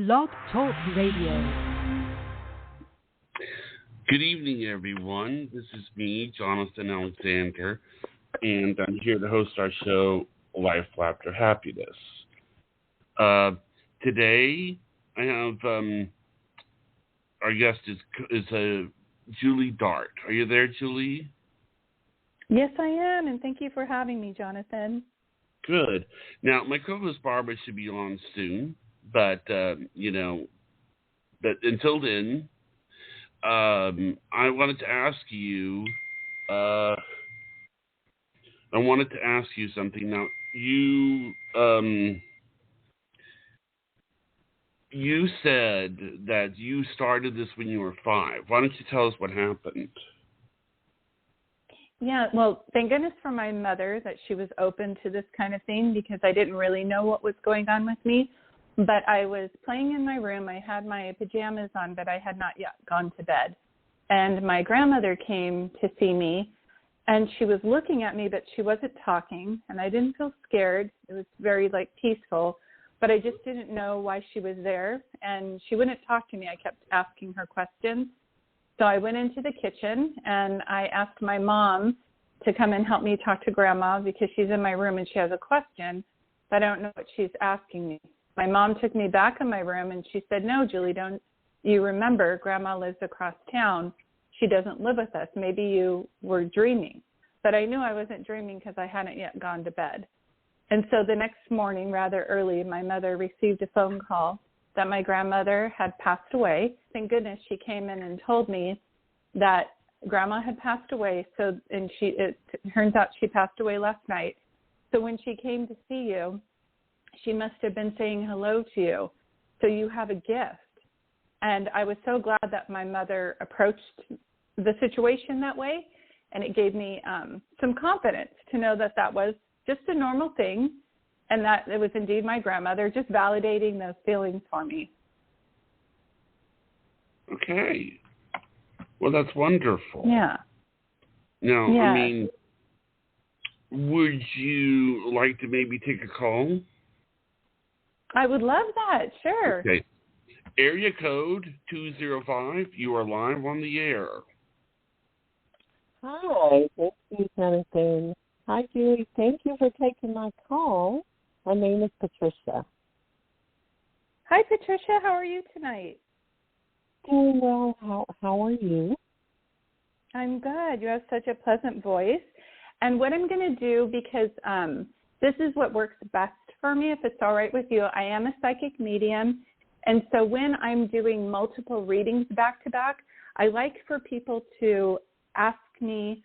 Blog Talk Radio. Good evening, everyone. This is me, Jonathan Alexander, and I'm here to host our show, Life, Laughter, Happiness. Today, I have our guest is Julie Dart. Are you there, Julie? Yes, I am, and thank you for having me, Jonathan. Good. Now, my co-host Barbara should be on soon, but but until then, I wanted to ask you. Something. Now, you said that you started this when you were 5. Why don't you tell us what happened? Yeah, well, thank goodness for my mother that she was open to this kind of thing, because I didn't really know what was going on with me. But I was playing in my room. I had my pajamas on, but I had not yet gone to bed. And my grandmother came to see me, and she was looking at me, but she wasn't talking. And I didn't feel scared. It was very, peaceful. But I just didn't know why she was there. And she wouldn't talk to me. I kept asking her questions. So I went into the kitchen, and I asked my mom to come and help me talk to Grandma, because she's in my room and she has a question, but I don't know what she's asking me. My mom took me back in my room, and she said, "No, Julie, don't you remember Grandma lives across town. She doesn't live with us. Maybe you were dreaming." But I knew I wasn't dreaming because I hadn't yet gone to bed. And so the next morning, rather early, my mother received a phone call that my grandmother had passed away. Thank goodness she came in and told me that Grandma had passed away. It turns out she passed away last night. So when she came to see you, she must have been saying hello to you. So you have a gift. And I was so glad that my mother approached the situation that way. And it gave me some confidence to know that that was just a normal thing, and that it was indeed my grandmother, just validating those feelings for me. Okay. Well, that's wonderful. Yeah. Now, yeah. I mean, would you like to maybe take a call? I would love that. Sure. Okay. Area code 205. You are live on the air. Hi. Thank you, Jonathan. Hi, Julie. Thank you for taking my call. My name is Patricia. Hi, Patricia. How are you tonight? Doing well. How are you? I'm good. You have such a pleasant voice. And what I'm going to do, because this is what works best for me, if it's all right with you, I am a psychic medium. And so when I'm doing multiple readings back to back, I like for people to ask me,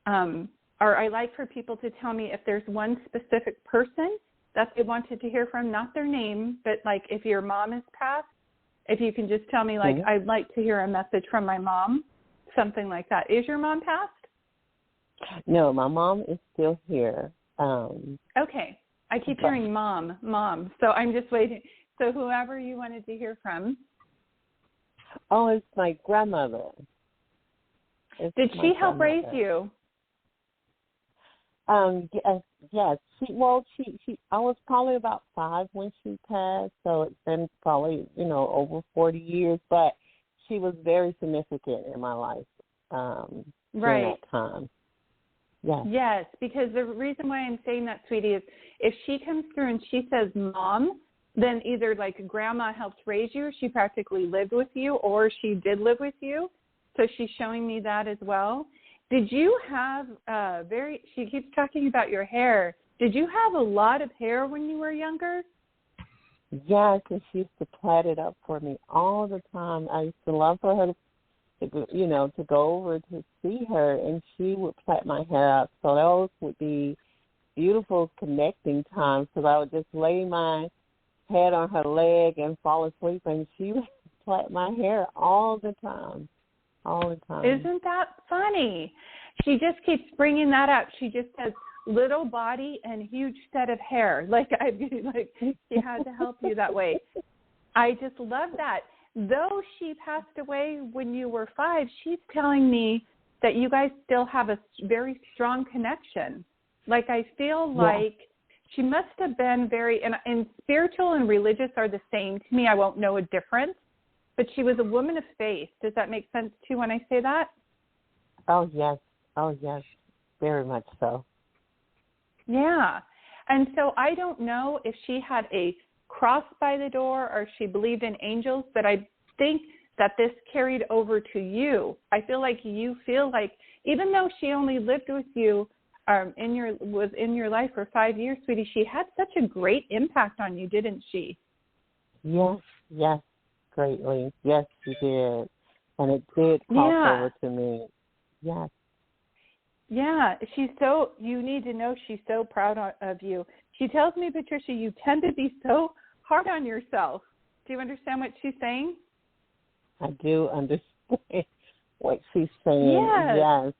or I like for people to tell me if there's one specific person that they wanted to hear from, not their name, but if your mom is passed, if you can just tell me, I'd like to hear a message from my mom, something like that. Is your mom passed? No, my mom is still here. Okay. I keep hearing mom. So I'm just waiting. So whoever you wanted to hear from. Oh, it's my grandmother. Did she help raise you? Yes. She. I was probably about 5 when she passed, so it's been probably over 40 years. But she was very significant in my life during that time. Yes. Yes, because the reason why I'm saying that, sweetie, is if she comes through and she says mom, then either Grandma helped raise you, she practically lived with you, or she did live with you. So she's showing me that as well. Did you have she keeps talking about your hair. Did you have a lot of hair when you were younger? Yes, and she used to plait it up for me all the time. I used to love for her to go over to see her, and she would plait my hair up. So those would be beautiful connecting times, because I would just lay my head on her leg and fall asleep, and she would plait my hair all the time. All the time. Isn't that funny? She just keeps bringing that up. She just says little body and huge set of hair. She had to help you that way. I just love that. Though she passed away when you were 5, she's telling me that you guys still have a very strong connection. I feel like she must have been very, and spiritual and religious are the same to me. I won't know a difference, but she was a woman of faith. Does that make sense too when I say that? Oh, yes. Very much so. Yeah. And so I don't know if she had a cross by the door or if she believed in angels, but I think that this carried over to you. I feel like you feel like, even though she only lived with you, was in your life for 5 years, sweetie, she had such a great impact on you, didn't she? Yes, greatly. Yes, she did. And it did cross over to me. Yes. Yeah, you need to know she's so proud of you. She tells me, Patricia, you tend to be so hard on yourself. Do you understand what she's saying? I do understand what she's saying. Yes.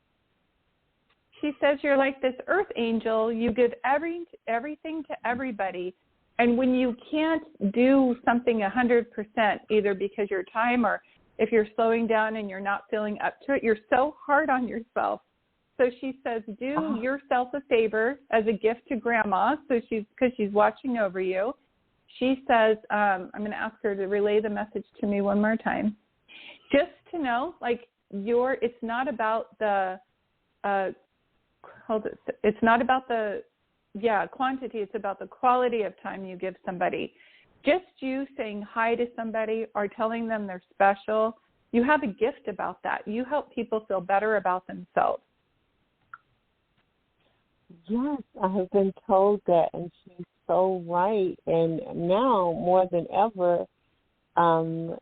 She says you're like this earth angel. You give everything to everybody. And when you can't do something 100%, either because your time or if you're slowing down and you're not feeling up to it, you're so hard on yourself. So she says, do yourself a favor as a gift to Grandma, because she's watching over you. She says, I'm going to ask her to relay the message to me one more time. Just to know, like, it's not about the, it's not about the, quantity. It's about the quality of time you give somebody. Just you saying hi to somebody or telling them they're special, you have a gift about that. You help people feel better about themselves. Yes, I have been told that, and she's so right. And now, more than ever, I'm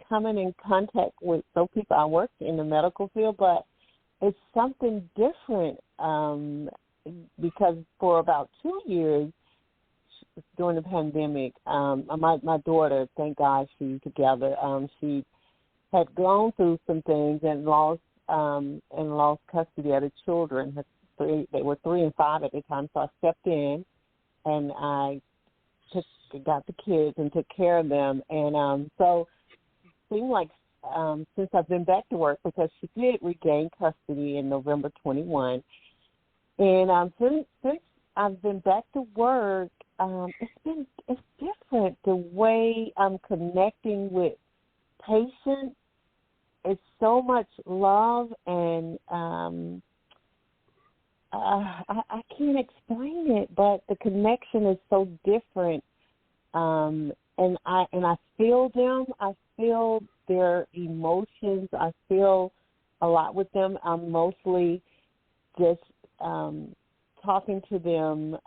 coming in contact with people. I work in the medical field, but it's something different because for about 2 years during the pandemic, my daughter, thank God she's together, she had gone through some things and lost custody of the children. They were 3 and 5 at the time, so I stepped in and I got the kids and took care of them. And so it seemed like since I've been back to work, because she did regain custody in November 21, and since I've been back to work, it's different the way I'm connecting with patients. It's so much love, and I can't explain it, but the connection is so different. And I feel them. I feel their emotions. I feel a lot with them. I'm mostly just talking to them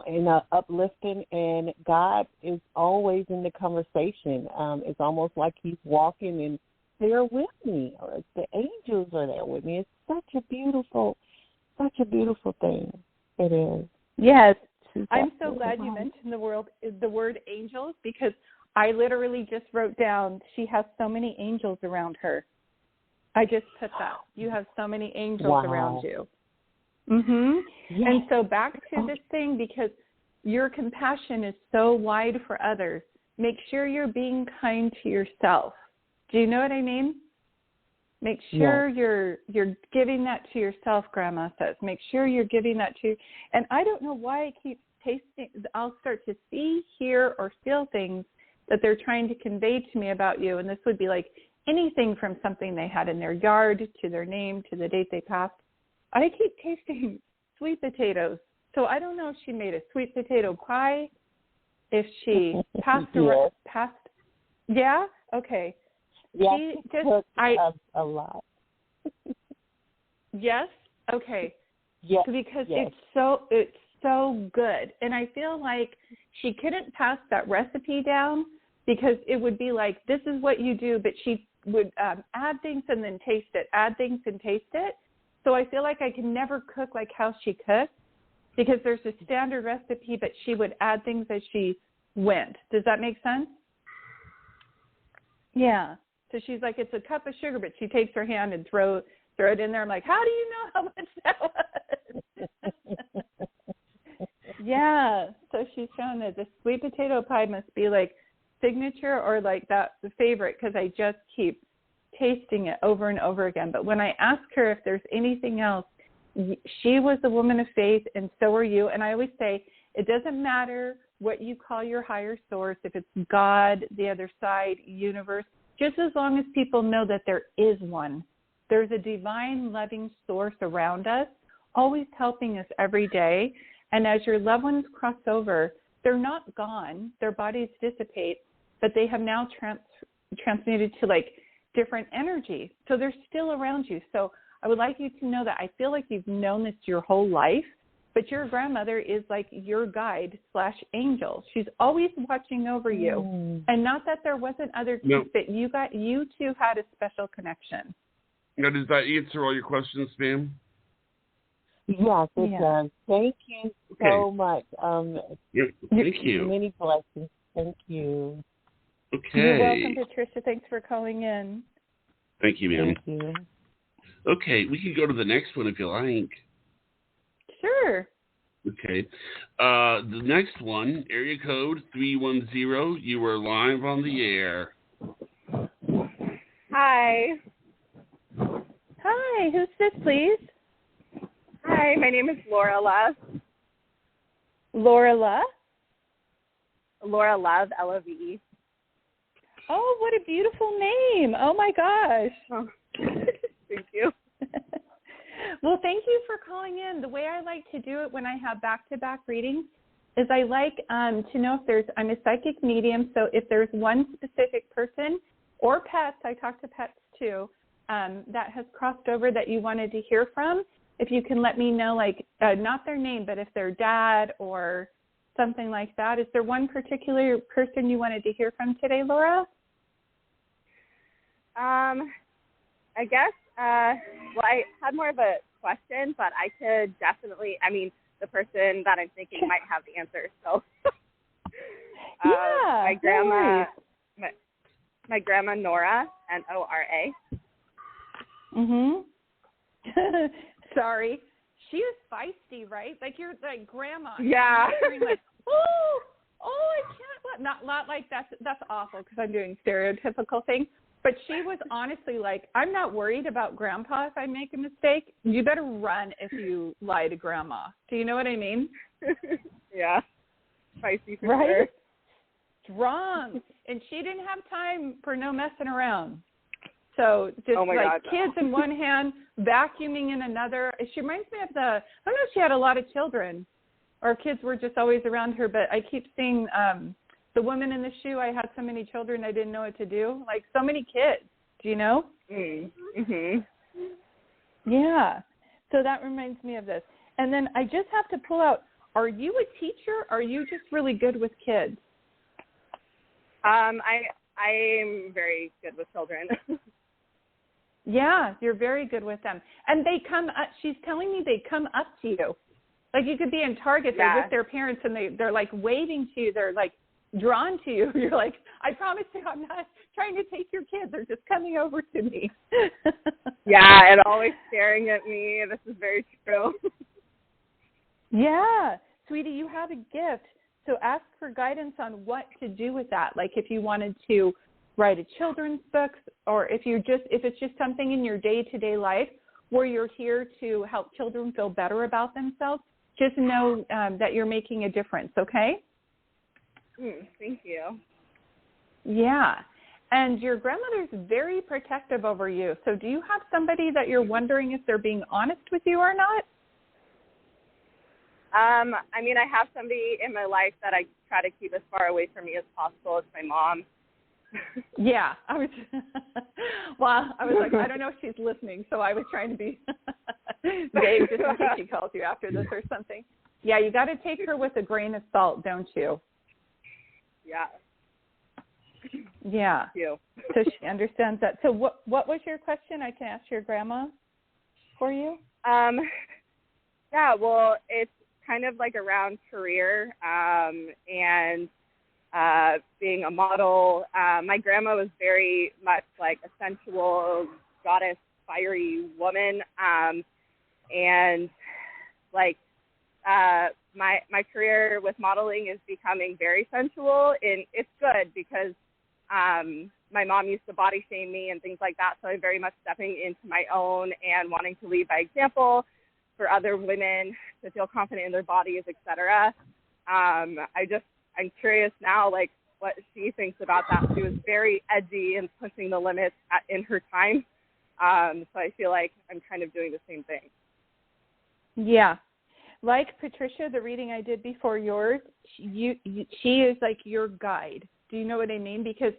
in a uplifting, and God is always in the conversation. It's almost like He's walking and there with me, or the angels are there with me. It's such a beautiful thing. It is. Yes. I'm so glad you mentioned the word angels, because I literally just wrote down she has so many angels around her. I just put that. You have so many angels around you. Mm-hmm. Yes. And so back to this thing, because your compassion is so wide for others, make sure you're being kind to yourself. Do you know what I mean? Make sure you're giving that to yourself, Grandma says. Make sure you're giving that to, and I don't know why I keep tasting, I'll start to see, hear, or feel things that they're trying to convey to me about you. And this would be like anything from something they had in their yard to their name to the date they passed. I keep tasting sweet potatoes. So I don't know if she made a sweet potato pie, if she passed yeah? Okay. Yes, she just a lot. Yes? Okay. Yes. Because it's so good. And I feel like she couldn't pass that recipe down, because it would be like, this is what you do, but she would add things and then taste it, add things and taste it. So I feel like I can never cook like how she cooks, because there's a standard recipe, but she would add things as she went. Does that make sense? Yeah. So she's like, it's a cup of sugar, but she takes her hand and throw it in there. I'm like, how do you know how much that was? Yeah. So she's shown that the sweet potato pie must be like signature, or like that the favorite, because I just keep tasting it over and over again. But when I ask her if there's anything else she was a woman of faith, and so are you. And I always say, it doesn't matter what you call your higher source, if it's God, the other side, universe, just as long as people know that there is one. There's a divine, loving source around us, always helping us every day. And as your loved ones cross over, they're not gone. Their bodies dissipate, but they have now transmuted to like different energy. So they're still around you. So I would like you to know that I feel like you've known this your whole life, but your grandmother is like your guide / angel. She's always watching over you. And not that there wasn't other kids, but you two had a special connection. Now, does that answer all your questions, ma'am? Yes, it does. Thank you so much. Thank you. Many blessings. Thank you. Okay. You're welcome, Patricia. Thanks for calling in. Thank you, ma'am. Thank you. Okay, we can go to the next one if you like. Sure. Okay. The next one, area code 310. You are live on the air. Hi. Hi, who's this, please? Hi, my name is Laura Love. Laura Love? Laura Love, Love. Oh, what a beautiful name. Oh, my gosh. Oh. Thank you. Well, thank you for calling in. The way I like to do it when I have back-to-back readings is I like to know if I'm a psychic medium, so if there's one specific person or pets, I talk to pets too, that has crossed over that you wanted to hear from, if you can let me know, like, not their name, but if their dad or something like that. Is there one particular person you wanted to hear from today, Laura? I guess, well, I had more of a question, but I could definitely, the person that I'm thinking might have the answer, so. Yeah. My grandma, Nora, Nora. Mm-hmm. Sorry. She is feisty, right? Like you're like grandma. Yeah. Like, oh, I can't. Not like that's awful because I'm doing stereotypical things. But she was honestly like, I'm not worried about grandpa if I make a mistake. You better run if you lie to grandma. Do you know what I mean? Yeah. Feisty for right? sure. Strong. And she didn't have time for no messing around. So just kids in one hand, vacuuming in another. She reminds me of I don't know if she had a lot of children or kids were just always around her, but I keep seeing the woman in the shoe. I had so many children I didn't know what to do. Like so many kids, do you know? Mm-hmm. Yeah. So that reminds me of this. And then I just have to pull out, are you a teacher or are you just really good with kids? I'm very good with children. Yeah, you're very good with them. And they come up, she's telling me they come up to you. Like you could be in Target, they're with their parents and they're like waving to you. They're like drawn to you. You're like, I promise you I'm not trying to take your kids. They're just coming over to me. Yeah, and always staring at me. This is very true. Yeah. Sweetie, you have a gift. So ask for guidance on what to do with that. Like if you wanted to write a children's book or if it's just something in your day-to-day life where you're here to help children feel better about themselves, just know that you're making a difference, okay? Thank you. Yeah. And your grandmother's very protective over you. So do you have somebody that you're wondering if they're being honest with you or not? I have somebody in my life that I try to keep as far away from me as possible. It's my mom. Yeah, I was like, I don't know if she's listening, so I was trying to be vague just in case she calls you after this or something. Yeah, you got to take her with a grain of salt, don't you? Yeah. Yeah. Thank you. So she understands that. So what was your question? I can ask your grandma for you. Yeah, well, it's kind of like around career and being a model. My grandma was very much like a sensual goddess, fiery woman, and like my career with modeling is becoming very sensual, and it's good because my mom used to body shame me and things like that, so I'm very much stepping into my own and wanting to lead by example. for other women to feel confident in their bodies, etc. I'm curious now, like, what she thinks about that. She was very edgy and pushing the limits in her time. So I feel like I'm kind of doing the same thing. Yeah. Like Patricia, the reading I did before yours, she is like your guide. Do you know what I mean? Because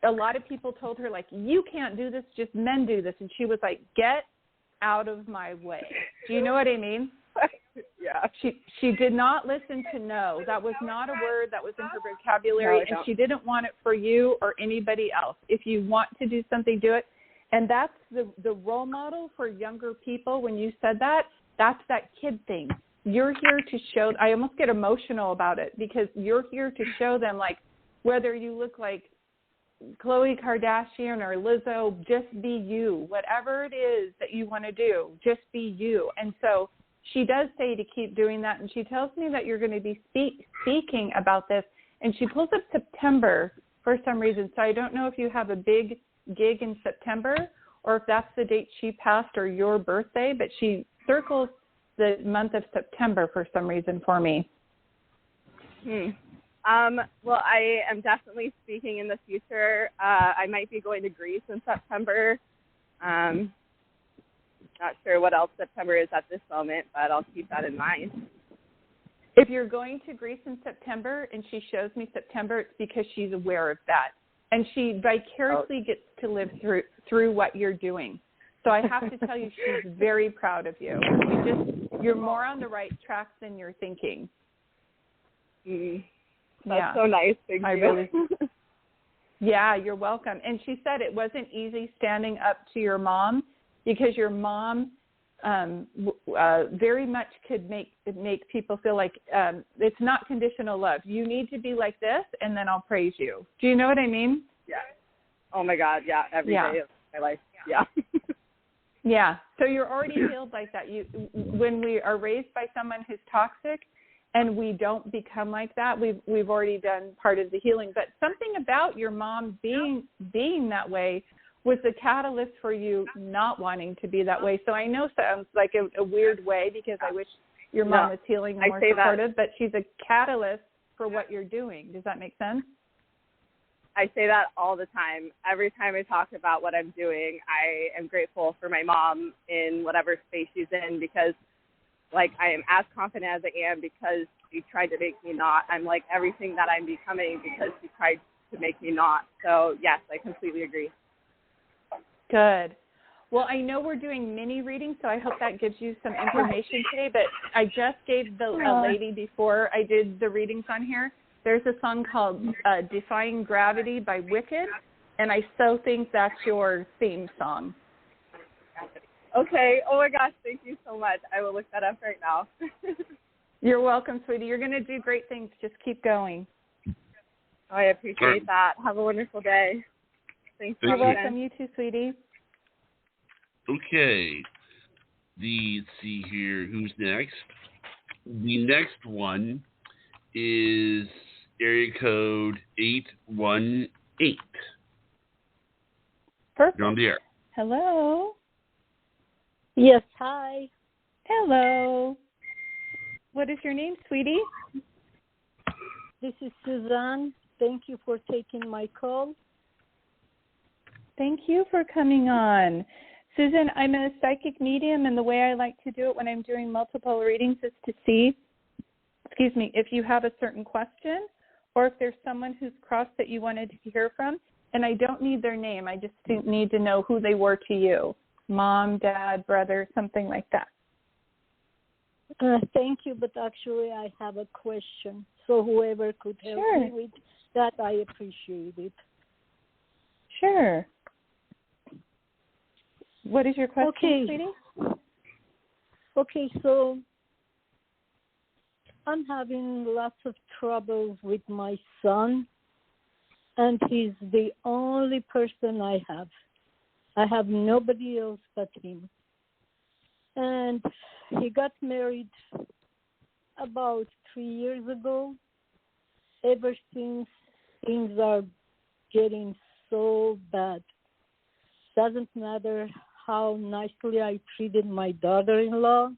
a lot of people told her, like, you can't do this, just men do this. And she was like, get out of my way. Do you know what I mean? Yeah. She did not listen to no. That was not a word that was in her vocabulary, and she didn't want it for you or anybody else. If you want to do something, do it. And that's the role model for younger people. When you said that, that's that kid thing. You're here to show, I almost get emotional about it, because you're here to show them, like, whether you look like Khloe Kardashian or Lizzo, just be you. Whatever it is that you want to do, just be you. And so she does say to keep doing that, and she tells me that you're going to be speaking about this, and she pulls up September for some reason. So I don't know if you have a big gig in September or if that's the date she passed or your birthday, but she circles the month of September for some reason for me. Well, I am definitely speaking in the future. I might be going to Greece in September. Not sure what else September is at this moment, but I'll keep that in mind. If you're going to Greece in September and she shows me September, it's because she's aware of that. And she vicariously gets to live through what you're doing. So I have to tell you, she's very proud of you. You're more on the right track than you're thinking. That's so nice. Thank you. Yeah, you're welcome. And she said it wasn't easy standing up to your mom, because your mom very much could make people feel like it's not conditional love. You need to be like this, and then I'll praise you. Do you know what I mean? Yeah. Oh, my God, yeah, every day of my life, yeah. Yeah, so you're already healed like that. When we are raised by someone who's toxic and we don't become like that, we've already done part of the healing. But something about your mom being that way was the catalyst for you not wanting to be that way. So I know it sounds like a weird way, because I wish your mom was healing and more supportive, but she's a catalyst for what you're doing. Does that make sense? I say that all the time. Every time I talk about what I'm doing, I am grateful for my mom in whatever space she's in, because, like, I am as confident as I am because she tried to make me not. I'm like everything that I'm becoming because she tried to make me not. So, yes, I completely agree. Good. Well, I know we're doing mini readings, so I hope that gives you some information today, but I just gave a lady before I did the readings on here. There's a song called Defying Gravity by Wicked, and I so think that's your theme song. Okay. Oh, my gosh. Thank you so much. I will look that up right now. You're welcome, sweetie. You're going to do great things. Just keep going. Oh, I appreciate that. Have a wonderful day. Thanks. You're welcome. You too, sweetie. Okay. Let's see here. Who's next? The next one is area code 818. Perfect. You're on the air. Hello. Yes, hi. Hello. What is your name, sweetie? This is Suzanne. Thank you for taking my call. Thank you for coming on. Susan, I'm a psychic medium, and the way I like to do it when I'm doing multiple readings is to see, if you have a certain question or if there's someone who's crossed that you wanted to hear from. And I don't need their name. I just need to know who they were to you. Mom, dad, brother, something like that. Thank you, but actually I have a question. So whoever could help me with that, I appreciate it. Sure. What is your question, sweetie? Okay, so I'm having lots of trouble with my son, and he's the only person I have. I have nobody else but him. And he got married about 3 years ago. Ever since, things are getting so bad. Doesn't matter how nicely I treated my daughter-in-law.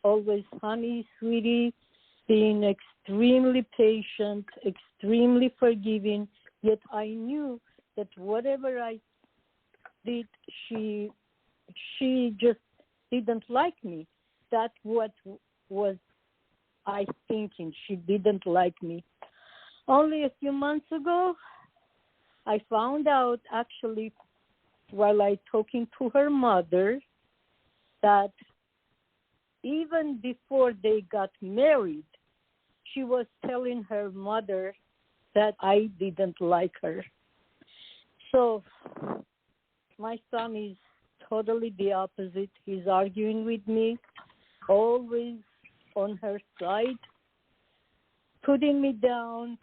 always honey, sweetie, being extremely patient, extremely forgiving. Yet I knew that whatever I did, she just didn't like me. That's what was I thinking. She didn't like me. Only a few months ago, I found out actually while I talking to her mother that even before they got married, she was telling her mother that I didn't like her. So my son is totally the opposite. He's arguing with me, always on her side, putting me down,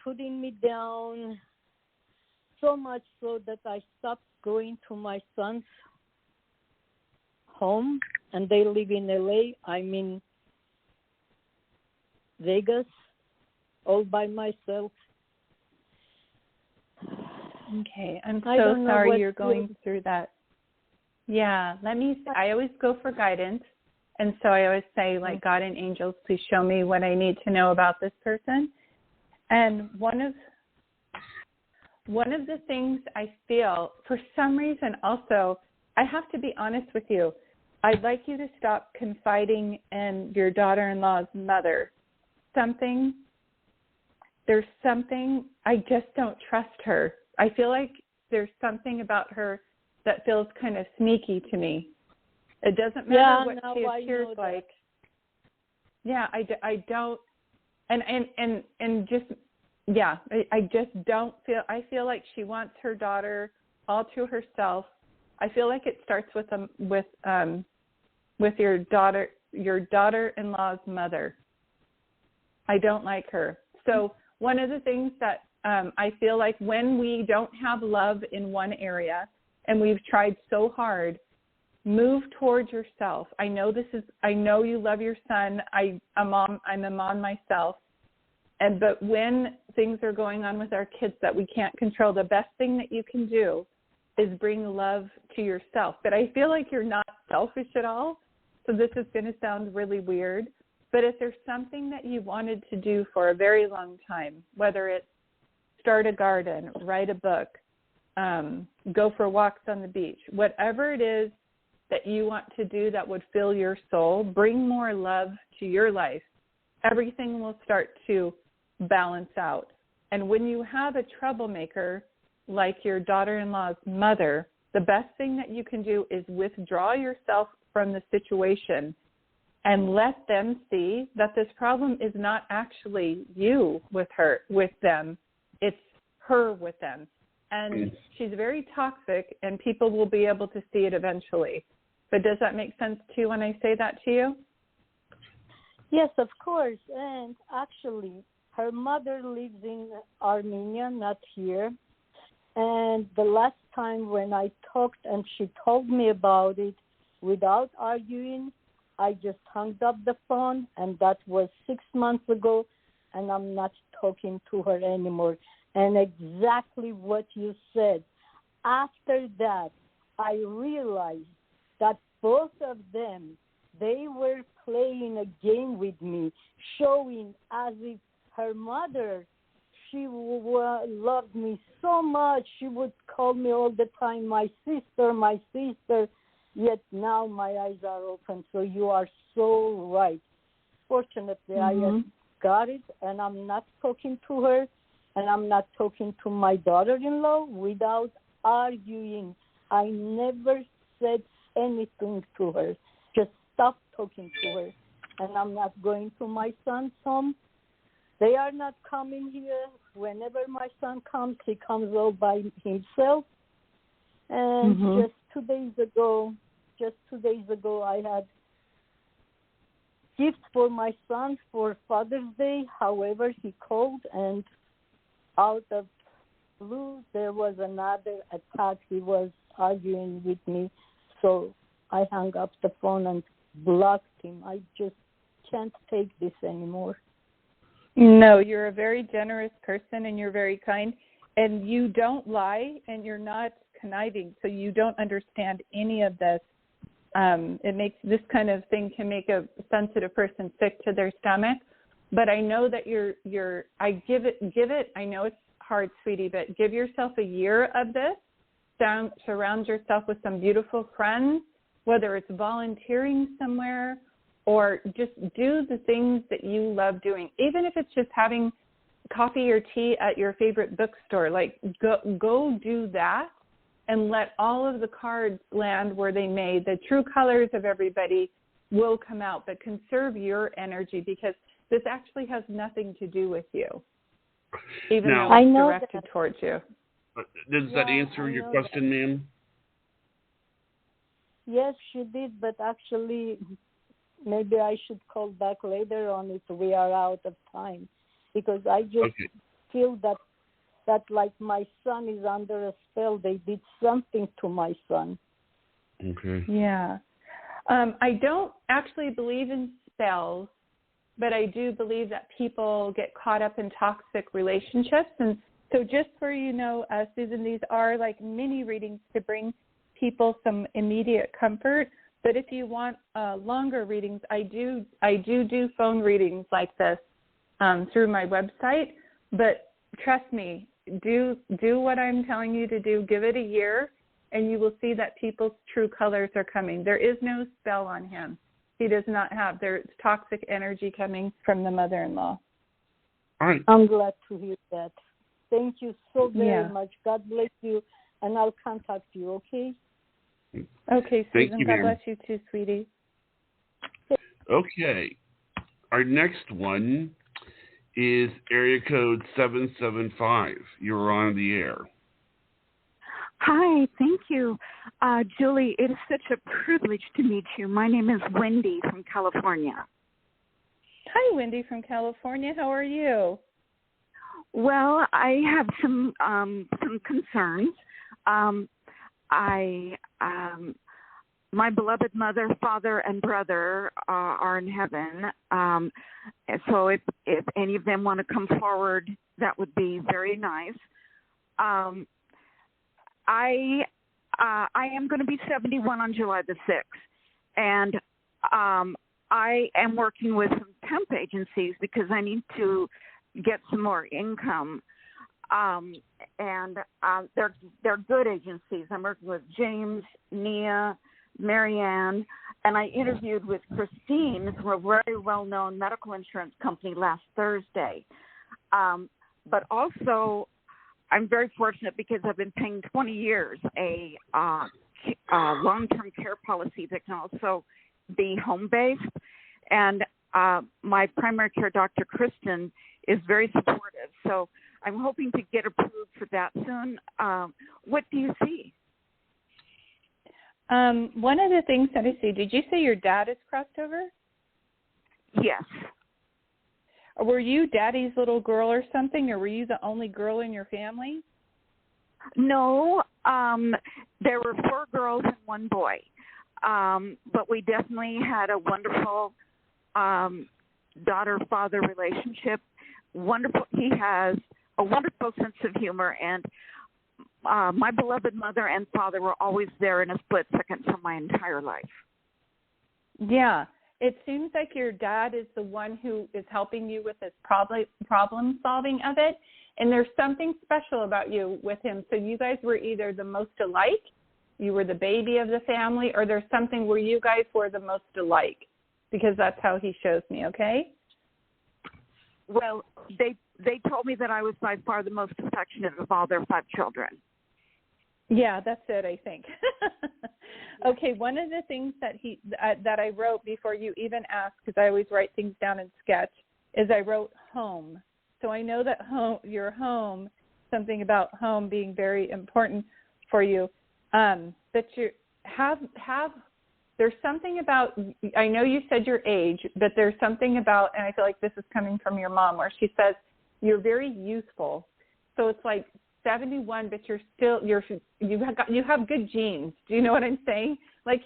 so much so that I stopped going to my son's home, and they live in LA. I'm in Vegas, all by myself. Okay, I'm so sorry you're going through that. Yeah, I always go for guidance. And so I always say, like, God and angels, please show me what I need to know about this person. And one of the things I feel, for some reason also, I have to be honest with you, I'd like you to stop confiding in your daughter-in-law's mother. There's something, I just don't trust her. I feel like there's something about her that feels kind of sneaky to me. It doesn't matter what she appears like. Yeah, I don't, and just, yeah, I just don't feel, I feel like she wants her daughter all to herself. I feel like it starts with your daughter-in-law's mother. I don't like her. So one of the things that I feel like when we don't have love in one area and we've tried so hard, move towards yourself. I know you love your son. I'm a mom myself. But when things are going on with our kids that we can't control, the best thing that you can do is bring love to yourself. But I feel like you're not selfish at all. So this is going to sound really weird. But if there's something that you wanted to do for a very long time, whether it's start a garden, write a book, go for walks on the beach, whatever it is that you want to do that would fill your soul, bring more love to your life, everything will start to balance out. And when you have a troublemaker like your daughter-in-law's mother, the best thing that you can do is withdraw yourself from the situation and let them see that this problem is not actually you with them, it's her with them. And she's very toxic, and people will be able to see it eventually. But does that make sense, too, when I say that to you? Yes, of course. And actually, her mother lives in Armenia, not here. And the last time when I talked and she told me about it without arguing, I just hung up the phone, and that was 6 months ago, and I'm not talking to her anymore. And exactly what you said. After that, I realized that both of them, they were playing a game with me, showing as if her mother, she loved me so much. She would call me all the time, my sister. Yet now my eyes are open. So you are so right. Fortunately, I got it, and I'm not talking to her, and I'm not talking to my daughter-in-law without arguing. I never said anything to her. Just stop talking to her. And I'm not going to my son's home. They are not coming here. Whenever my son comes, he comes all by himself. And just 2 days ago, I had gifts for my son for Father's Day. However, he called, and out of blue, there was another attack. He was arguing with me. So I hung up the phone and blocked him. I just can't take this anymore. No, you're a very generous person, and you're very kind, and you don't lie, and you're not conniving, so you don't understand any of this. It makes this kind of thing can make a sensitive person sick to their stomach. But I know that I give it. I know it's hard, sweetie, but give yourself a year of this. Surround yourself with some beautiful friends, whether it's volunteering somewhere or just do the things that you love doing. Even if it's just having coffee or tea at your favorite bookstore, like go do that and let all of the cards land where they may. The true colors of everybody will come out, but conserve your energy because this actually has nothing to do with you, even now, though it's directed towards you. Does that answer your question, ma'am? Yes, she did, but actually maybe I should call back later on if we are out of time, because I just feel that like my son is under a spell. They did something to my son. Okay. Yeah. I don't actually believe in spells, but I do believe that people get caught up in toxic relationships. And so just so you know, Susan, these are like mini readings to bring people some immediate comfort. But if you want longer readings, I do phone readings like this through my website. But trust me, do what I'm telling you to do. Give it a year, and you will see that people's true colors are coming. There is no spell on him. He does not have. There's toxic energy coming from the mother-in-law. All right. I'm glad to hear that. Thank you so very much. God bless you, and I'll contact you, okay? Okay, Susan. Thank you, God ma'am. bless you too, sweetie. Okay. Our next one is area code 775. You're on the air. Hi, thank you. Julie, it is such a privilege to meet you. My name is Wendy from California. Hi, Wendy from California. How are you? Well, I have some concerns. My beloved mother, father, and brother are in heaven. So if any of them want to come forward, that would be very nice. I am going to be 71 on July the 6th, and I am working with some temp agencies because I need to get some more income. And they're good agencies. I'm working with James, Nia, Marianne, and I interviewed with Christine from a very well-known medical insurance company last Thursday. But also, I'm very fortunate because I've been paying 20 years a long-term care policy that can also be home-based. And my primary care doctor, Kristen, is very supportive. So I'm hoping to get approved for that soon. What do you see? One of the things that I see, did you say your dad is crossed over? Yes. Were you daddy's little girl or something, or were you the only girl in your family? No, there were 4 girls and 1 boy. But we definitely had a wonderful daughter-father relationship. Wonderful. He has a wonderful sense of humor, and my beloved mother and father were always there in a split second for my entire life. Yeah. It seems like your dad is the one who is helping you with this problem solving of it. And there's something special about you with him. So you guys were either the most alike, you were the baby of the family, or there's something where you guys were the most alike, because that's how he shows me, okay? Well, they told me that I was by far the most affectionate of all their 5 children. Yeah, that's it, I think. Okay, one of the things that that I wrote before you even asked, because I always write things down in sketch, is I wrote home. So I know that your home, something about home being very important for you. That you have there's something about, I know you said your age, but there's something about, and I feel like this is coming from your mom, where she says you're very youthful. So it's like 71, but you have good genes. Do you know what I'm saying? Like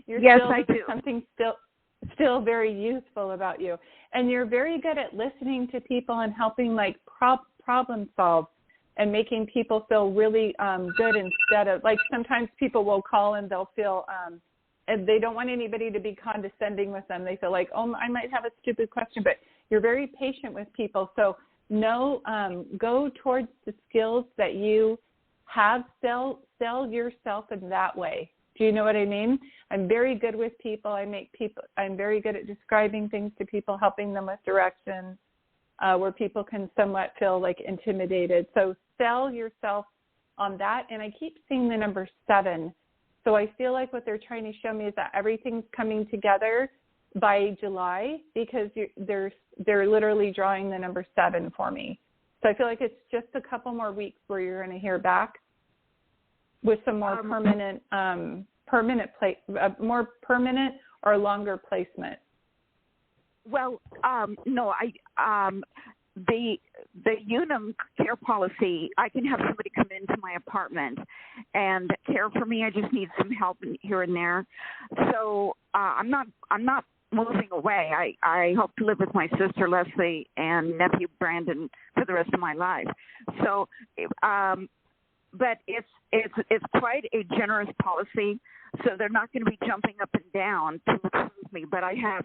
you're yes, still, I do. Something still very youthful about you, and you're very good at listening to people and helping like problem solve. and making people feel really good instead of, like, sometimes people will call and they'll feel and they don't want anybody to be condescending with them. They feel like, oh, I might have a stupid question, but you're very patient with people. So go towards the skills that you have, sell yourself in that way. Do you know what I mean? I'm very good with people. I'm very good at describing things to people, helping them with directions, where people can somewhat feel like intimidated. So sell yourself on that. And I keep seeing the number 7. So I feel like what they're trying to show me is that everything's coming together by July, because they're literally drawing the number 7 for me. So I feel like it's just a couple more weeks where you're going to hear back with some more more permanent or longer placement. Well, no, the Unum care policy, I can have somebody come into my apartment and care for me. I just need some help here and there. So I'm not moving away. I hope to live with my sister Leslie and nephew Brandon for the rest of my life. So, but it's quite a generous policy. So they're not going to be jumping up and down to approve me. But I have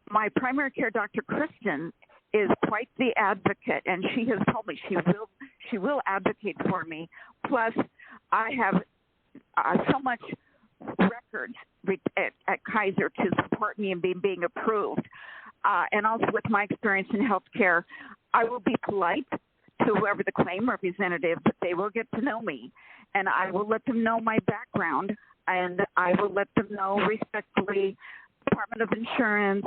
my primary care doctor, Kristen, is quite the advocate, and she has told me she will advocate for me. Plus, I have so much records at Kaiser to support me in being approved. And also with my experience in healthcare, I will be polite to whoever the claim representative, but they will get to know me. And I will let them know my background, and I will let them know respectfully Department of Insurance,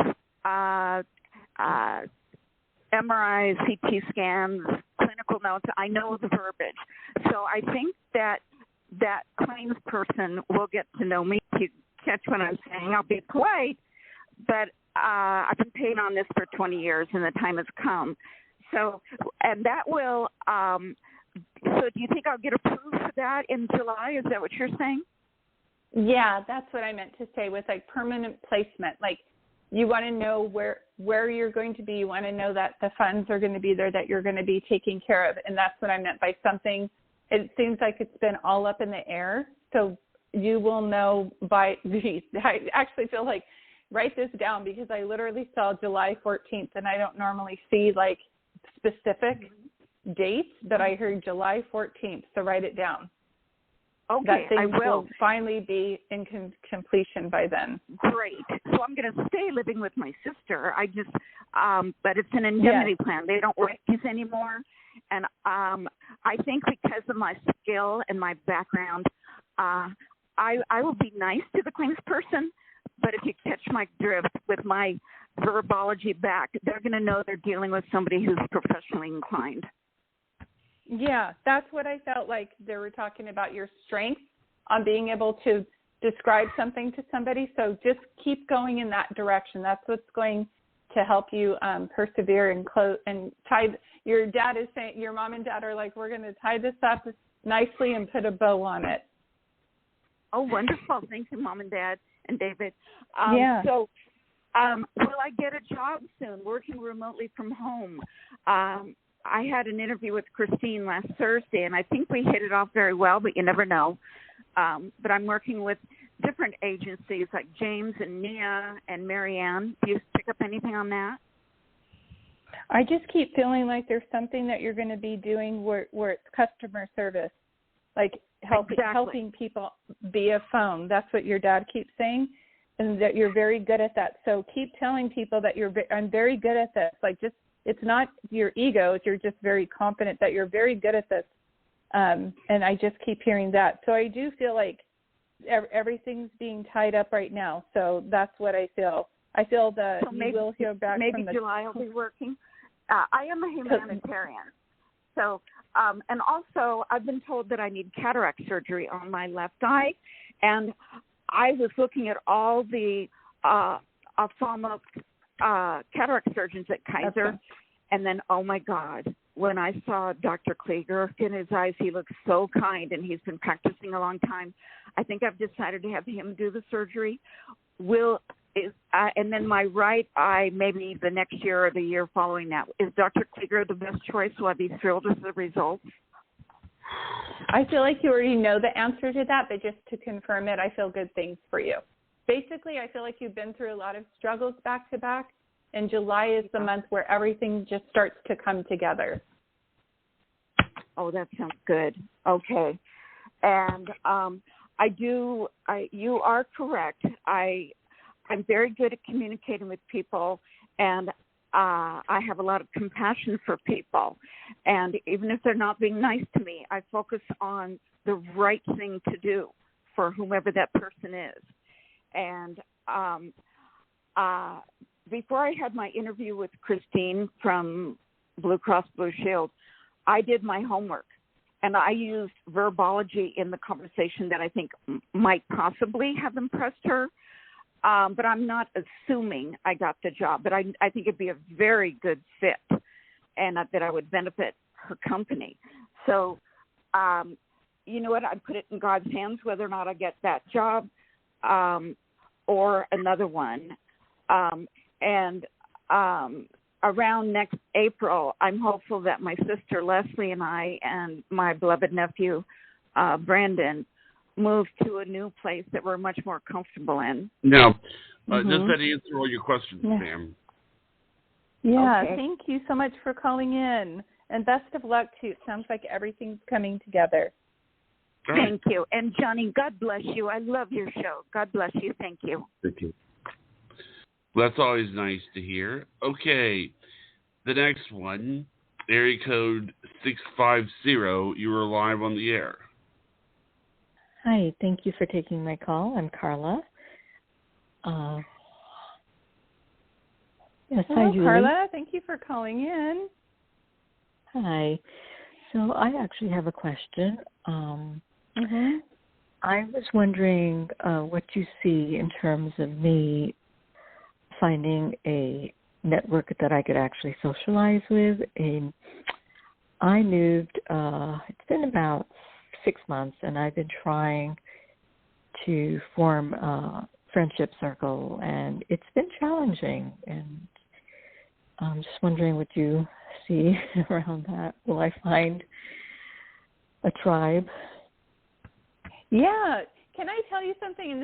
MRIs, CT scans, clinical notes. I know the verbiage. So I think that claims person will get to know me. If you catch what I'm saying, I'll be polite, but I've been paying on this for 20 years, and the time has come. So, and that will, so do you think I'll get approved for that in July? Is that what you're saying? Yeah, that's what I meant to say with, like, permanent placement. Like, you want to know where you're going to be. You want to know that the funds are going to be there, that you're going to be taken care of. And that's what I meant by something. It seems like it's been all up in the air. So you will know by, I actually feel like, write this down, because I literally saw July 14th, and I don't normally see, like, specific dates, but I heard July 14th. So write it down. Okay, that things I will. will finally be in completion by then. Great. So I'm going to stay living with my sister. But it's an indemnity plan. They don't write these anymore. And I think because of my skill and my background, I will be nice to the claims person. But if you catch my drift with my verbology back, they're going to know they're dealing with somebody who's professionally inclined. Yeah, that's what I felt like they were talking about, your strength on being able to describe something to somebody. So just keep going in that direction. That's what's going to help you persevere and close and tie. Your dad is saying, your mom and dad are like, we're going to tie this up nicely and put a bow on it. Oh, wonderful. Thank you, Mom and Dad and David. So will I get a job soon, working remotely from home? I had an interview with Christine last Thursday, and I think we hit it off very well, but you never know. But I'm working with different agencies like James and Nia and Marianne. Do you pick up anything on that? I just keep feeling like there's something that you're going to be doing where it's customer service, like helping people via phone. That's what your dad keeps saying, and that you're very good at that. So keep telling people that I'm very good at this. Like, just, it's not your ego. You're just very confident that you're very good at this. And I just keep hearing that. So I do feel like everything's being tied up right now. So that's what I feel. I feel that you will hear back from July I'll be working. I am a humanitarian. So, and also I've been told that I need cataract surgery on my left eye. And I was looking at all the ophthalmic cataract surgeons at Kaiser. Okay. And then, oh my God, when I saw Dr. Klieger in his eyes, he looks so kind, and he's been practicing a long time. I think I've decided to have him do the surgery. And then my right eye, maybe the next year or the year following that. Is Dr. Klieger the best choice? Will I be thrilled with the results? I feel like you already know the answer to that, but just to confirm it, I feel good things for you. Basically, I feel like you've been through a lot of struggles back to back, and July is the month where everything just starts to come together. Oh, that sounds good. Okay. And you are correct. I'm very good at communicating with people, and I have a lot of compassion for people. And even if they're not being nice to me, I focus on the right thing to do for whomever that person is. And before I had my interview with Christine from Blue Cross Blue Shield, I did my homework, and I used verbology in the conversation that I think might possibly have impressed her. But I'm not assuming I got the job, but I think it'd be a very good fit, and that I would benefit her company. So, you know what? I put it in God's hands whether or not I get that job or another one. Around next April, I'm hopeful that my sister Leslie and I and my beloved nephew Brandon move to a new place that we're much more comfortable in. Now, does that answer all your questions, Sam? Yeah, okay. Thank you so much for calling in, and best of luck to you. It sounds like everything's coming together. Right. Thank you. And Johnny, God bless you. I love your show. God bless you. Thank you. Thank you. Well, that's always nice to hear. Okay, the next one, area code 650, you are live on the air. Hi, thank you for taking my call. I'm Carla. Yes, Hello, hi, Julie. Carla. Thank you for calling in. Hi. So I actually have a question. I was wondering what you see in terms of me finding a network that I could actually socialize with. And I moved, it's been about 6 months, and I've been trying to form a friendship circle, and it's been challenging. And I'm just wondering what you see around that. Will I find a tribe? Yeah. Can I tell you something? And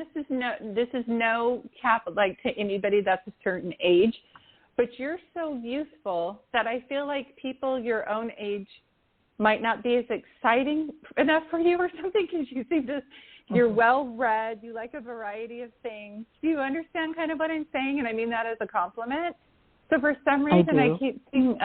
this is no cap like to anybody that's a certain age, but you're so youthful that I feel like people your own age might not be as exciting enough for you or something, because you seem to, you're well-read, you like a variety of things. Do you understand kind of what I'm saying? And I mean that as a compliment. So for some reason I keep seeing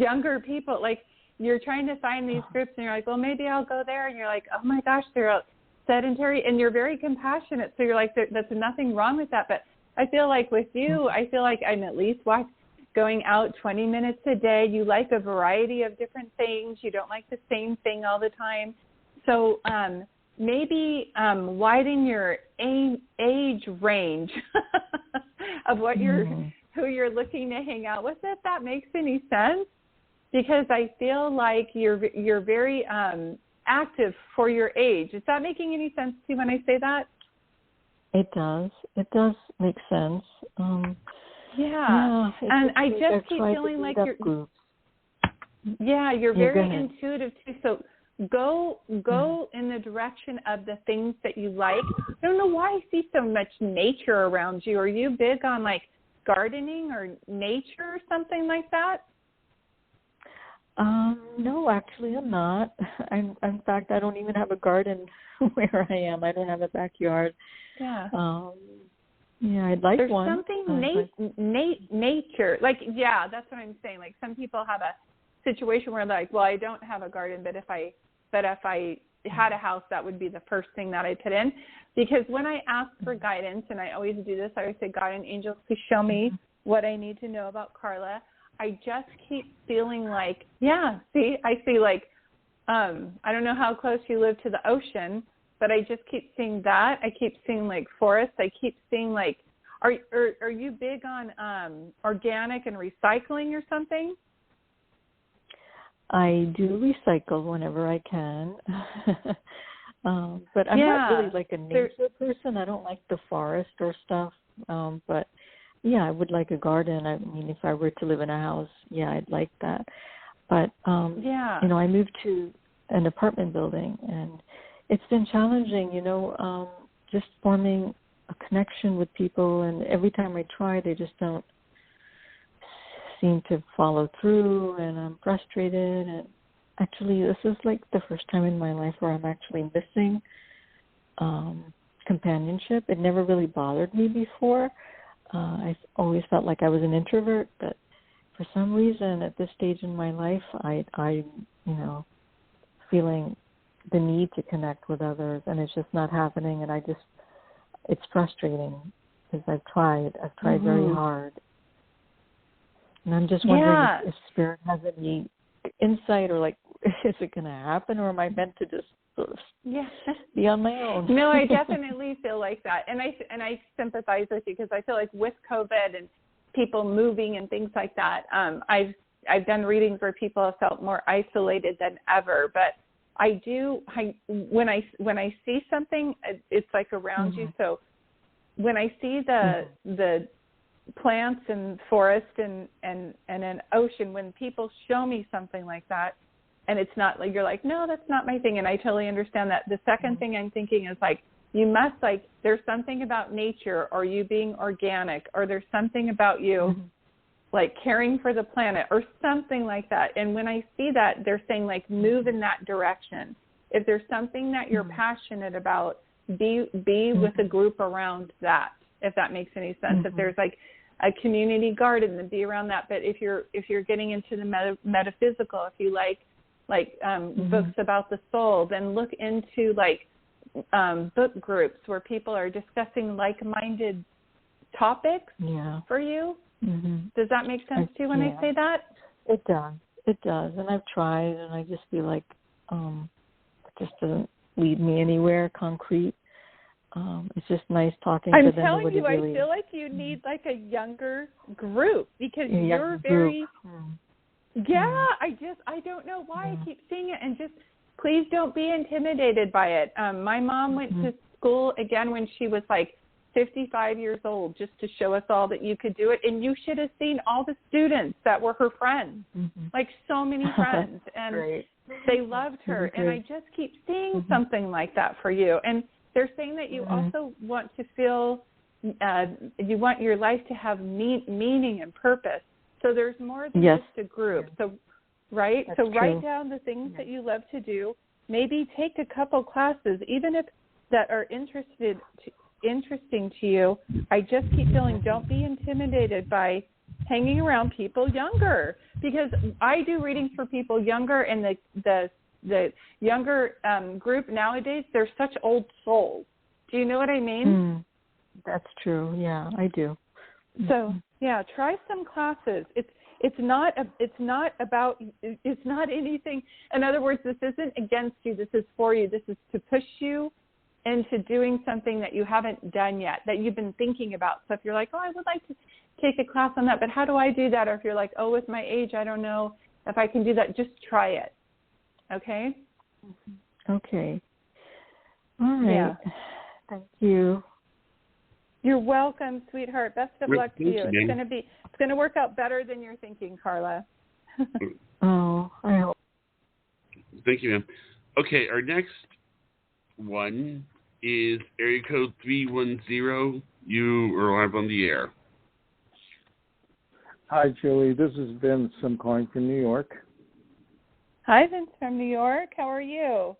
younger people, like you're trying to find these groups and you're like, well, maybe I'll go there. And you're like, oh my gosh, they're sedentary, and you're very compassionate. So you're like, that's nothing wrong with that. But I feel like with you, I feel like I'm at least going out 20 minutes a day. You like a variety of different things. You don't like the same thing all the time. So maybe widen your age range of what who you're looking to hang out with, if that makes any sense. Because I feel like you're very active for your age. Is that making any sense to you when I say that? It does. It does make sense. Yeah. And I just keep feeling like you're you're very intuitive too. So go in the direction of the things that you like. I don't know why I see so much nature around you. Are you big on like gardening or nature or something like that? No, actually I'm not. In fact, I don't even have a garden where I am. I don't have a backyard. Yeah. I'd like There's one. There's something nature. Like, yeah, that's what I'm saying. Like some people have a situation where they're like, well, I don't have a garden, but if I had a house, that would be the first thing that I put in. Because when I ask for guidance, and I always do this, I always say, God and angels, please show me what I need to know about Carla. I just keep feeling like, I see like, I don't know how close you live to the ocean, but I just keep seeing that. I keep seeing like forests. I keep seeing like, are you big on organic and recycling or something? I do recycle whenever I can. But I'm not really like a nature person. I don't like the forest or stuff. But I would like a garden. I mean, if I were to live in a house, I'd like that. But I moved to an apartment building, and it's been challenging, just forming a connection with people, and every time I try, they just don't seem to follow through, and I'm frustrated. And actually, this is like the first time in my life where I'm actually missing companionship. It never really bothered me before. I always felt like I was an introvert, but for some reason at this stage in my life, I feeling the need to connect with others, and it's just not happening, and it's frustrating because I've tried very hard. And I'm just wondering if Spirit has any insight, or like, is it going to happen, or am I meant to just sort of be on my own? No, I definitely feel like that, and I sympathize with you, because I feel like with COVID and people moving and things like that, I've done readings where people have felt more isolated than ever. But when I see something, it's like around you. So when I see the plants and forest and an ocean, when people show me something like that, and it's not like, you're like, no, that's not my thing, and I totally understand that. The second thing I'm thinking is like, you must, like, there's something about nature, or you being organic, or there's something about you like caring for the planet or something like that. And when I see that, they're saying like, move in that direction. If there's something that you're passionate about, be with a group around that, if that makes any sense. If there's like a community garden, then be around that. But if you're getting into the metaphysical, if you like books about the soul, then look into like book groups where people are discussing like-minded topics for you. Does that make sense to you when I say that? It does. And I've tried, and I just feel like it just doesn't lead me anywhere concrete. It's just nice talking to them. I'm telling you, I feel like you need like a younger group, because you're very I don't know why I keep seeing it, and just please don't be intimidated by it. My mom went to school again when she was like 55 years old, just to show us all that you could do it. And you should have seen all the students that were her friends, like so many friends. And they loved her. And I just keep seeing something like that for you. And they're saying that you also want to feel, you want your life to have meaning and purpose. So there's more than just a group. So, That's so write true. down the things that you love to do. Maybe take a couple classes, even if that are interesting to you. I just keep feeling, don't be intimidated by hanging around people younger, because I do readings for people younger, and the younger group nowadays, they're such old souls. Do you know what I mean? That's true. Yeah, I do. So try some classes. It's not anything. In other words, this isn't against you. This is for you. This is to push you into doing something that you haven't done yet, that you've been thinking about. So if you're like, oh, I would like to take a class on that, but how do I do that? Or if you're like, oh, with my age, I don't know if I can do that, just try it. Okay? Okay. All right. Yeah. Thank you. You're welcome, sweetheart. Best of luck to you. Again. It's gonna work out better than you're thinking, Carla. Oh, I hope. Thank you, ma'am. Okay, our next one is area code 310. You are live on the air. Hi, Julie. This is Vince. I'm calling from New York. Hi, Vince from New York. How are you?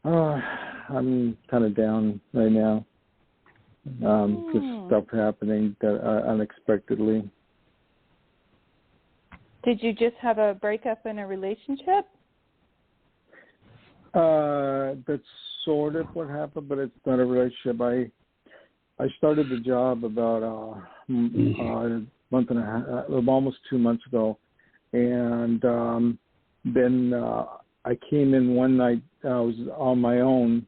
I'm kind of down right now. Just stuff happening unexpectedly. Did you just have a breakup in a relationship? That's sort of what happened, but it's not a relationship. I started the job about a month and a half, almost 2 months ago, and then I came in one night. I was on my own,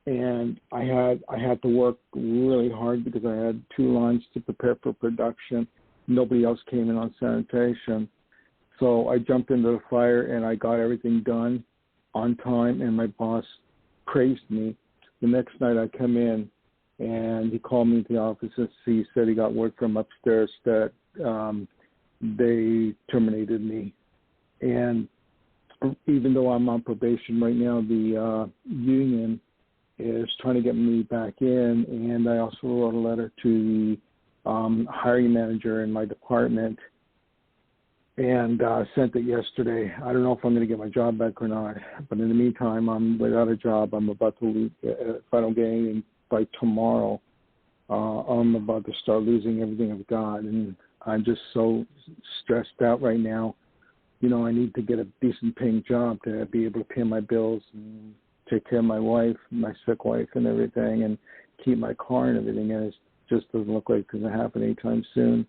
and I had to work really hard because I had 2 lines to prepare for production. Nobody else came in on sanitation, so I jumped into the fire and I got everything done on time. And my boss praised me. The next night I come in, and he called me to the office and he said he got word from upstairs that they terminated me. And even though I'm on probation right now, the union is trying to get me back in, and I also wrote a letter to the hiring manager in my department and sent it yesterday. I don't know if I'm going to get my job back or not, but in the meantime, I'm without a job. I'm about to leave. If I don't get anything by tomorrow, I'm about to start losing everything I've got, and I'm just so stressed out right now. You know, I need to get a decent paying job to be able to pay my bills and take care of my wife, my sick wife and everything, and keep my car and everything. And it just doesn't look like it's going to happen anytime soon.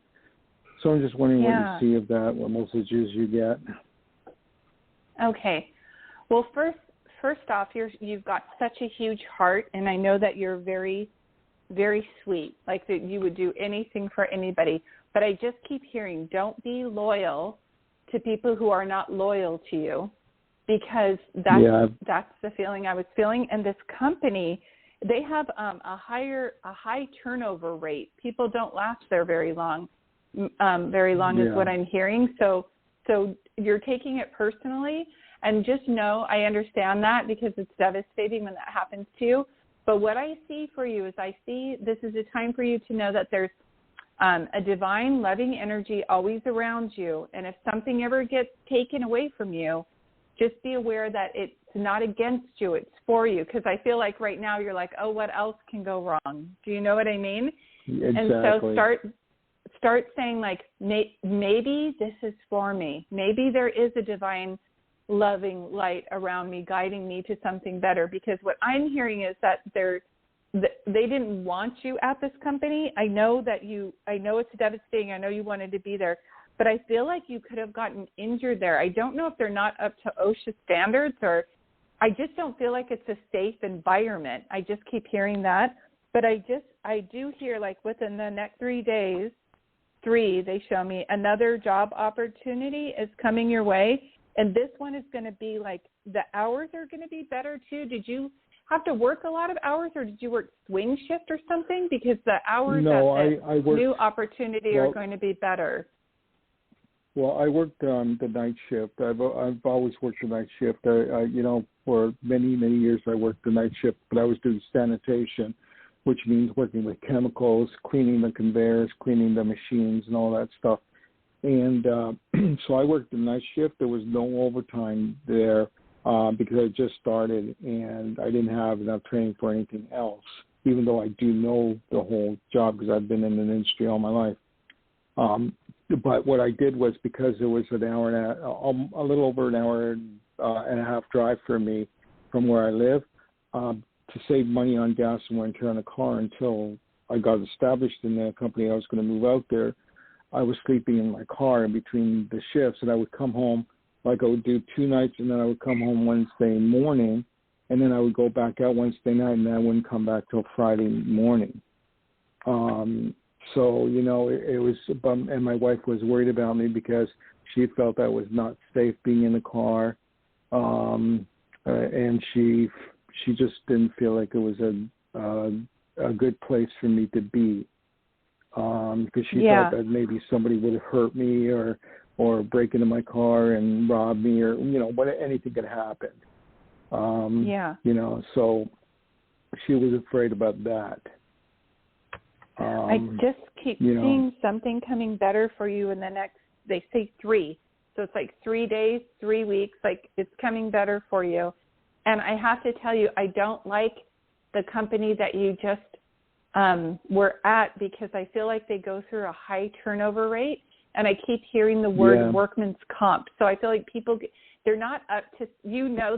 So I'm just wondering what you see of that, what messages you get. Okay. Well, first off, you've got such a huge heart, and I know that you're very, very sweet, like that you would do anything for anybody. But I just keep hearing, don't be loyal to people who are not loyal to you, because that's the feeling I was feeling. And this company, they have a high turnover rate. People don't last there very long. Is what I'm hearing. So you're taking it personally, and just know I understand that, because it's devastating when that happens to you. But what I see for you is, I see this is a time for you to know that there's a divine, loving energy always around you. And if something ever gets taken away from you, just be aware that it's not against you, it's for you. Because I feel like right now you're like, oh, what else can go wrong? Do you know what I mean? Exactly. And so start saying, like, maybe this is for me. Maybe there is a divine, loving light around me, guiding me to something better. Because what I'm hearing is that they didn't want you at this company. I know it's devastating. I know you wanted to be there, but I feel like you could have gotten injured there. I don't know if they're not up to OSHA standards, or I just don't feel like it's a safe environment. I just keep hearing that. But I do hear, like, within the next 3 days, they show me another job opportunity is coming your way. And this one is going to be like, the hours are going to be better too. Did you have to work a lot of hours, or did you work swing shift or something? Because the hours I worked, new opportunity are going to be better. Well, I worked the night shift. I've always worked the night shift. For many years I worked the night shift, but I was doing sanitation, which means working with chemicals, cleaning the conveyors, cleaning the machines, and all that stuff. And so I worked the night shift. There was no overtime there because I just started, and I didn't have enough training for anything else, even though I do know the whole job because I've been in the industry all my life. But what I did was, because it was an hour and a little over an hour and a half drive for me from where I live, to save money on gas and wear and tear on a car until I got established in the company I was going to move out there, I was sleeping in my car in between the shifts, and I would come home, like I would do 2 nights, and then I would come home Wednesday morning, and then I would go back out Wednesday night, and then I wouldn't come back till Friday morning. So, it was, and my wife was worried about me because she felt I was not safe being in the car, and she just didn't feel like it was a good place for me to be, because she thought that maybe somebody would have hurt me or break into my car and rob me, or anything could happen. So she was afraid about that. I just keep seeing something coming better for you in the next, they say 3. So it's like 3 days, 3 weeks, like it's coming better for you. And I have to tell you, I don't like the company that you just were at, because I feel like they go through a high turnover rate. And I keep hearing the word workman's comp. So I feel like people, they're not up to,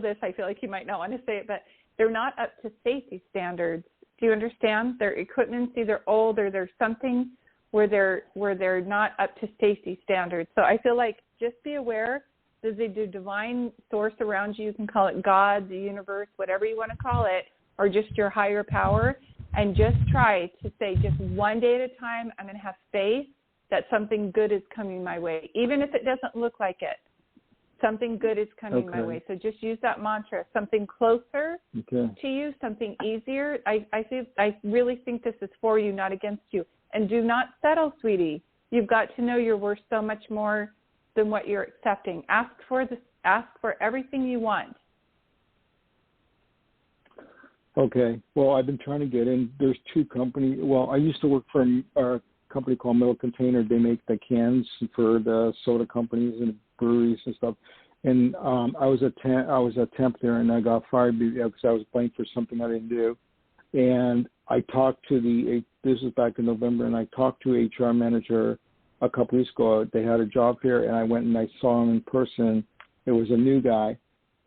this, I feel like you might not want to say it, but they're not up to safety standards. Do you understand? Their equipment's either old, or there's something where they're not up to safety standards. So I feel like, just be aware, there's a divine source around you. You can call it God, the universe, whatever you want to call it, or just your higher power. And just try to say, just one day at a time, I'm going to have faith that something good is coming my way. Even if it doesn't look like it, something good is coming my way. So just use that mantra, something closer to you, something easier. I really think this is for you, not against you. And do not settle, sweetie. You've got to know you're worth so much more than what you're accepting. Ask for Ask for everything you want. Okay. Well, I've been trying to get in. There's two companies. Well, I used to work for a company called Middle Container. They make the cans for the soda companies and breweries and stuff. And I was a temp there, and I got fired because I was blamed for something I didn't do. And I talked to this was back in November, and I talked to HR manager a couple weeks ago. They had a job here, and I went and I saw him in person. It was a new guy.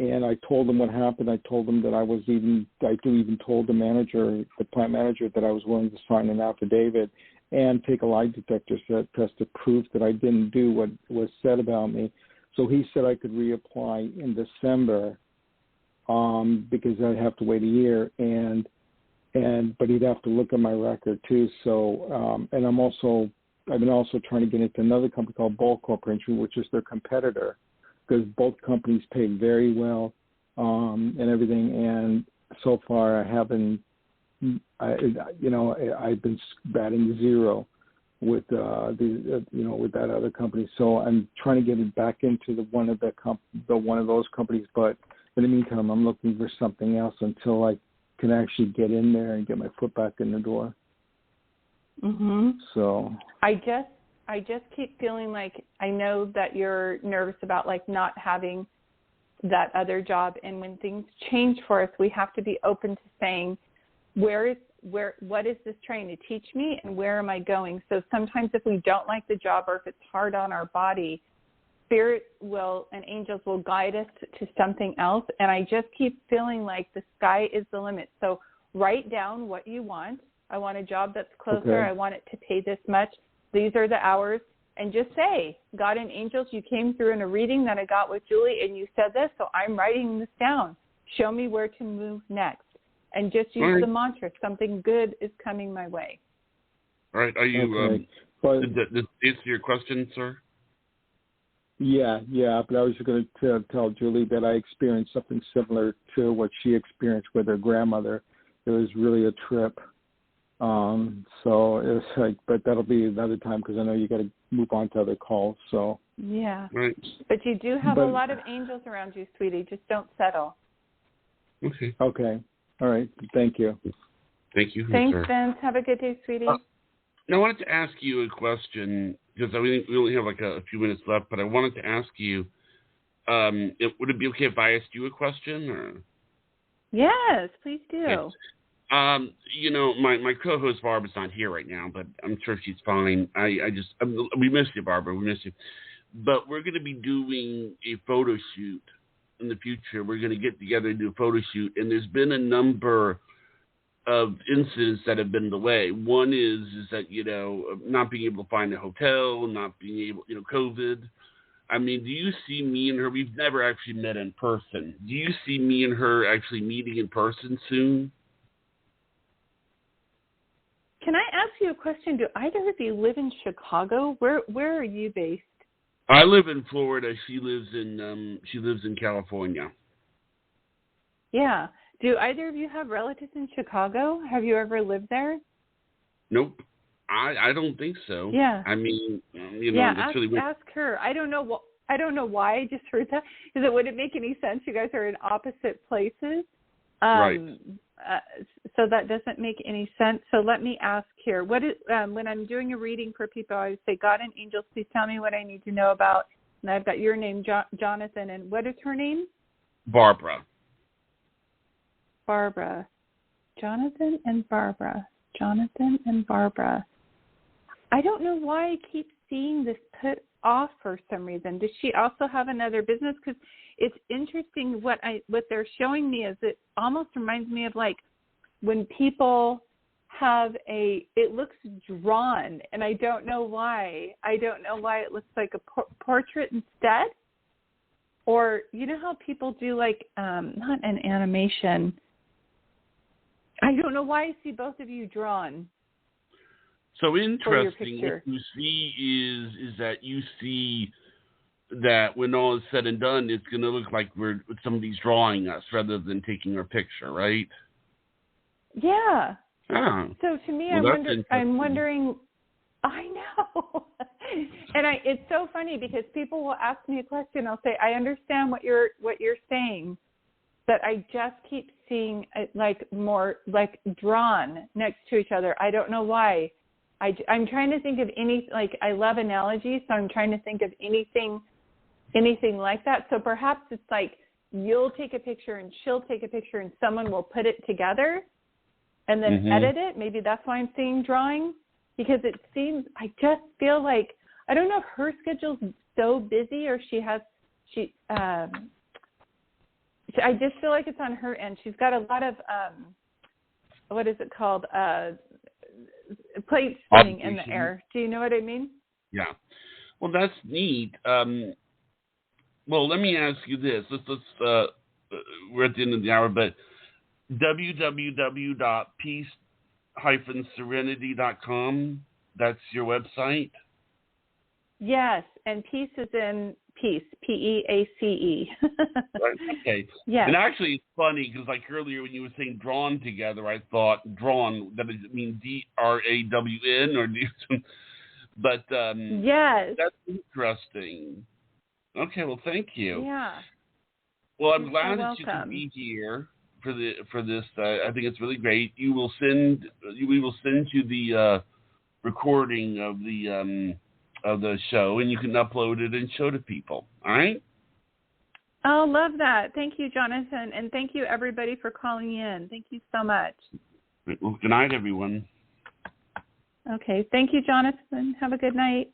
And I told them what happened. I told them that I even told the plant manager, that I was willing to sign an affidavit and take a lie detector test to prove that I didn't do what was said about me. So he said I could reapply in December, because I'd have to wait a year, but he'd have to look at my record too. So and I've been also trying to get into another company called Ball Corporation, which is their competitor, because both companies pay very well and everything. And so far, I've been batting zero with with that other company. So I'm trying to get it back into one of those companies. But in the meantime, I'm looking for something else until I can actually get in there and get my foot back in the door. Mhm. So I just keep feeling like I know that you're nervous about like not having that other job, and when things change for us, we have to be open to saying, what is this trying to teach me, and where am I going? So sometimes if we don't like the job, or if it's hard on our body, Spirit and angels will guide us to something else. And I just keep feeling like the sky is the limit. So write down what you want. I want a job that's closer. Okay. I want it to pay this much. These are the hours. And just say, God and angels, you came through in a reading that I got with Julie, and you said this, so I'm writing this down. Show me where to move next. And just use the mantra, something good is coming my way. All right. Are you, did this answer your question, sir? Yeah, but I was going to tell Julie that I experienced something similar to what she experienced with her grandmother. It was really a trip. So it was like, but that'll be another time, because I know you got to move on to other calls. So yeah, right. But you do have a lot of angels around you, sweetie. Just don't settle. Okay. All right. Thank you. Thank you. Thanks, sir. Vince. Have a good day, sweetie. Now, I wanted to ask you a question, because we only have like a few minutes left, but I wanted to ask you, would it be okay if I asked you a question? Or? Yes, please do. Yes. My co-host Barbara's not here right now, but I'm sure she's fine. We miss you, Barbara. We miss you. But we're going to be doing a photo shoot in the future. We're going to get together and do a photo shoot, and there's been a number of incidents that have been delayed. One is that, not being able to find a hotel, not being able, COVID. I mean, do you see me and her? We've never actually met in person. Do you see me and her actually meeting in person soon? Can I ask you a question? Do either of you live in Chicago? Where are you based? I live in Florida. She lives in California. Yeah. Do either of you have relatives in Chicago? Have you ever lived there? Nope. I don't think so. Yeah. I mean, ask her. I don't know why I just heard that. Because it wouldn't make any sense. You guys are in opposite places. Right. So that doesn't make any sense. So let me ask here. What is when I'm doing a reading for people, I would say, God and angels, please tell me what I need to know about. And I've got your name, Jonathan, and what is her name? Barbara. Barbara. Jonathan and Barbara. Jonathan and Barbara. I don't know why I keep seeing this put off for some reason. Does she also have another business? Because it's interesting what they're showing me is it almost reminds me of like when people have it looks drawn, and I don't know why. I don't know why it looks like a portrait instead. Or you know how people do like not an animation. I don't know why I see both of you drawn. So interesting. What you see is that you see that when all is said and done, it's going to look like somebody's drawing us rather than taking our picture, right? Yeah. Oh. So to me, Well, I'm wondering. I know. And it's so funny because people will ask me a question. I'll say, I understand what you're saying, but I just keep seeing it like more like drawn next to each other. I don't know why. I'm trying to think of any, like, I love analogies, so I'm trying to think of anything like that. So perhaps it's like you'll take a picture and she'll take a picture and someone will put it together and then edit it. Maybe that's why I'm seeing drawing, because it seems, I just feel like, I don't know if her schedule's so busy or I just feel like it's on her end. She's got a lot of, what is it called? Plates spinning in the air. Do you know what I mean? Yeah. Well, that's neat. Well, let me ask you this. Let's we're at the end of the hour, but www.peace-serenity.com, that's your website? Yes, and peace is in peace, P-E-A-C-E. Right, okay. Yes. And actually, it's funny because, like earlier when you were saying drawn together, I thought drawn, that does it mean D-R-A-W-N or but yes, that's interesting. Okay, well, thank you. Yeah. Well, I'm You're glad so that you could welcome. be here for this. I think it's really great. We will send you the recording of the show, and you can upload it and show to people. All right? Oh, love that. Thank you, Jonathan, and thank you, everybody, for calling in. Thank you so much. Well, good night, everyone. Okay. Thank you, Jonathan. Have a good night.